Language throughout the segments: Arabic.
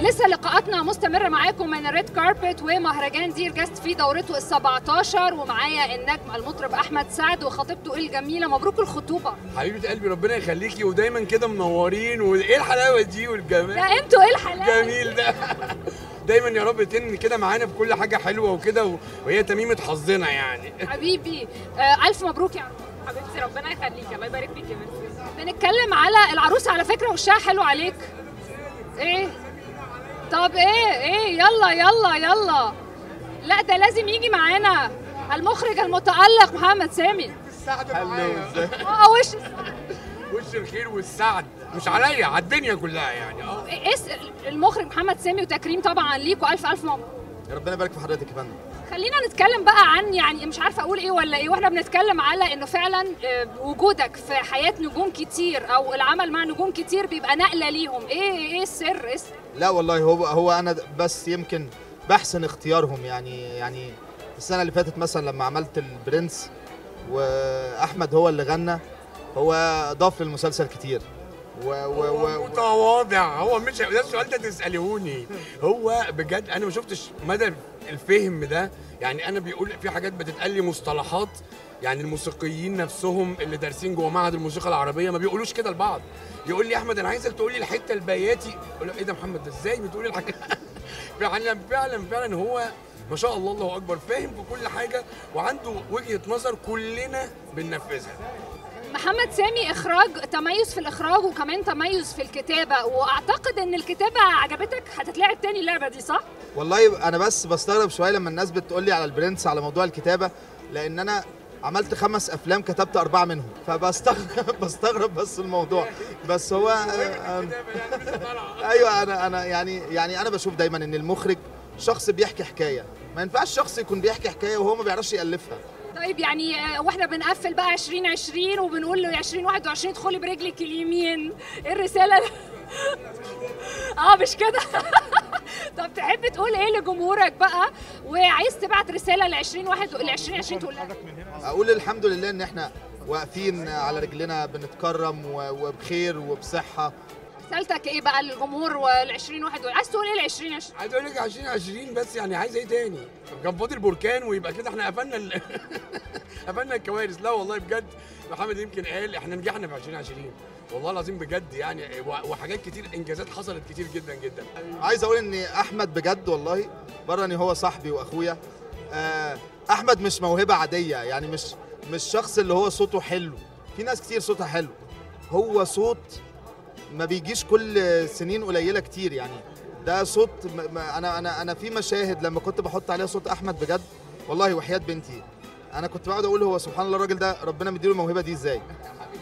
ولسه لقاءاتنا مستمرة معاكم من الريد كاربت ومهرجان دير جاست في دورته ال17، ومعايا النجم المطرب أحمد سعد وخطيبته الجميلة. مبروك الخطوبة. حبيبة قلبي ربنا يخليكي، ودايما كده منورين، وايه الحلاوة دي والجمال لا انتوا ايه الحلاوة الجميل ده دايما يا رب تن كده معانا في كل حاجة حلوة وكده، وهي تميمة حظنا يعني. حبيبي ألف مبروك يا عروس. حبيبتي ربنا يخليك، الله يبارك فيك يا بنتي. بنتكلم على العروسة، على فكرة وشها حلو عليك. ايه طب ايه يلا يلا يلا، لا ده لازم يجي معانا المخرج المتألق محمد سامي. السعد معايا وش الخير والسعد مش عليا، على الدنيا كلها يعني. المخرج محمد سامي وتكريم طبعا ليك، والف الف مبروك. ربنا يبارك في حضرتك يا فندم. خلينا نتكلم بقى عن، يعني مش عارفه اقول ايه ولا ايه، واحنا بنتكلم على انه فعلا وجودك في حياه نجوم كتير او العمل مع نجوم كتير بيبقى نقله ليهم. ايه السر؟ لا والله هو انا بس يمكن بحسن اختيارهم. يعني السنه اللي فاتت مثلا لما عملت البرنس واحمد هو اللي غنى، هو ضاف للمسلسل كتير. متواضع، هو مش ده السؤال ده تساليهوني. هو بجد انا ما شفتش مدى الفهم ده. يعني انا بيقول في حاجات بتتقال لي مصطلحات، يعني الموسيقيين نفسهم اللي دارسين جوه معهد الموسيقى العربيه ما بيقولوش كده لبعض. يقول لي احمد انا عايزك تقول لي الحته البياتي، اقول له ايه ده محمد، ده ازاي بتقول الحاجه فعلا هو ما شاء الله الله اكبر، فاهم في كل حاجه وعنده وجهه نظر كلنا بننفذها. محمد سامي تميز في الاخراج وكمان تميز في الكتابه، واعتقد ان الكتابه عجبتك. هتتلعب تاني اللعبه دي صح؟ والله انا بس بستغرب شويه لما الناس بتقول لي على البرنس على موضوع الكتابه، لان انا عملت 5 أفلام كتبت 4 منهم، بستغرب بس الموضوع. بس هو ايوه انا انا بشوف دايما ان المخرج شخص بيحكي حكايه، ما ينفعش شخص يكون بيحكي حكايه وهو ما بيعرفش يالفها. طيب يعني واحنا بنقفل بقى 2020 وبنقول له يا 2021 ادخلي برجلك اليمين، ايه الرساله؟ مش كده. طب تحب تقول ايه لجمهورك بقى، وعايز تبعت رساله ل 2020 تقول لها؟ اقول الحمد لله ان احنا واقفين على رجلنا بنتكرم وبخير وبصحه. رسالتك ايه بقى للجمهور وال 2021؟ عايز تقول ايه ل 2020؟ عايز اقول لك 2020 بس، يعني عايز ايه تاني؟ كان فاضل بركان ويبقى كده احنا قفلنا قفلنا الكوارث. لا والله بجد محمد يمكن قال احنا نجحنا في 2020 والله العظيم بجد يعني، وحاجات كتير، انجازات حصلت كتير جدا جدا. عايز اقول ان احمد بجد والله بره ان هو صاحبي واخويا، احمد مش موهبه عاديه، يعني مش شخص اللي هو صوته حلو. في ناس كتير صوتها حلو، هو صوت ما بيجيش كل سنين قليله كتير. يعني ده صوت انا في مشاهد لما كنت بحط عليها صوت احمد بجد والله وحياة بنتي انا كنت بقعد اقول هو سبحان الله الراجل ده ربنا مديله الموهبه دي ازاي.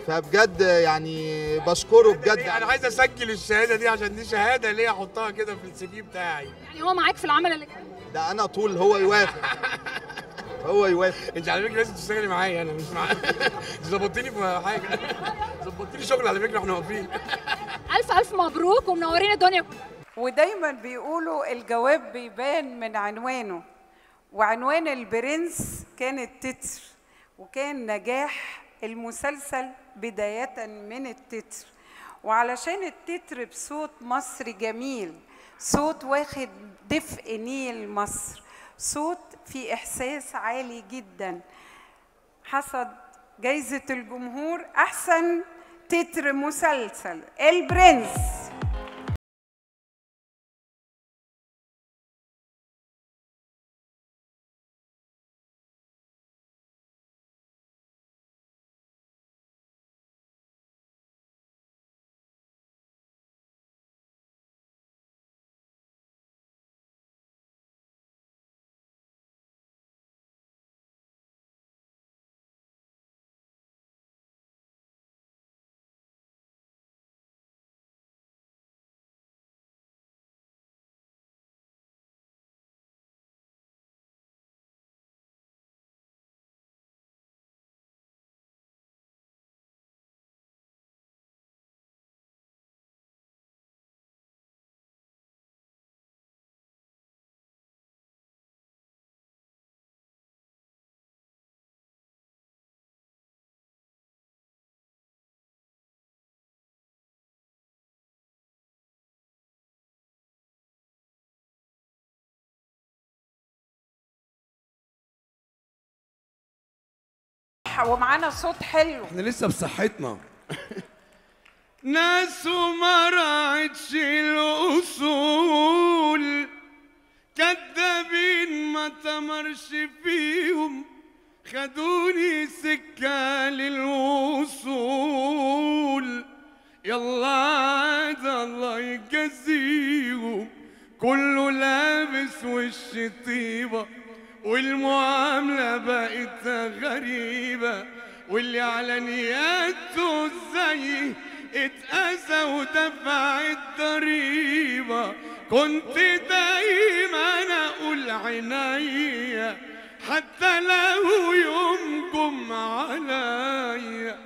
فبجد يعني بشكره بجد. انا عايز اسجل الشهاده دي عشان دي شهاده ليا احطها كده في السي في بتاعي. يعني هو معاك في العمل اللي جاي؟ ده انا طول هو يوافق. هو يوافق. انت على فكره لازم تشتغلي معايا، انا مش معاك. ظبطتني في حاجه، ظبطتني شغل على فكره واحنا واقفين. الف مبروك ومنورين الدنيا كلها. ودايما بيقولوا الجواب بيبان من عنوانه، وعنوان البرنس كان التتر، وكان نجاح المسلسل بداية من التتر. وعلشان التتر بصوت مصري جميل، صوت واخد دفء نيل مصر، صوت في إحساس عالي جدا، حصد جايزة الجمهور أحسن تتر مسلسل البرنس. صح ومعانا صوت حلو. احنا لسه بصحتنا. ناس وما راعتش الأصول، كدابين ما تمرش فيهم، خدوني سكة للوصول. يلا عاد الله يجزيهم، كله لابس وش طيبة، والمعاملة بقت غريبة، واللي على نياته زي اتأذى ودفع الضريبة. كنت دايما اقول عينيا حتى لو يوم جم عليا،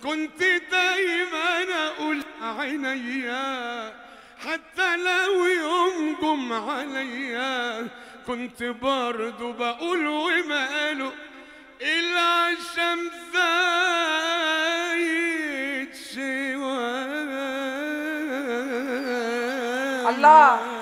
كنت دايما اقول عينيا حتى لو يوم جم عليا. كنت برضو بقول وما قالوا العشم زايد شوية. الله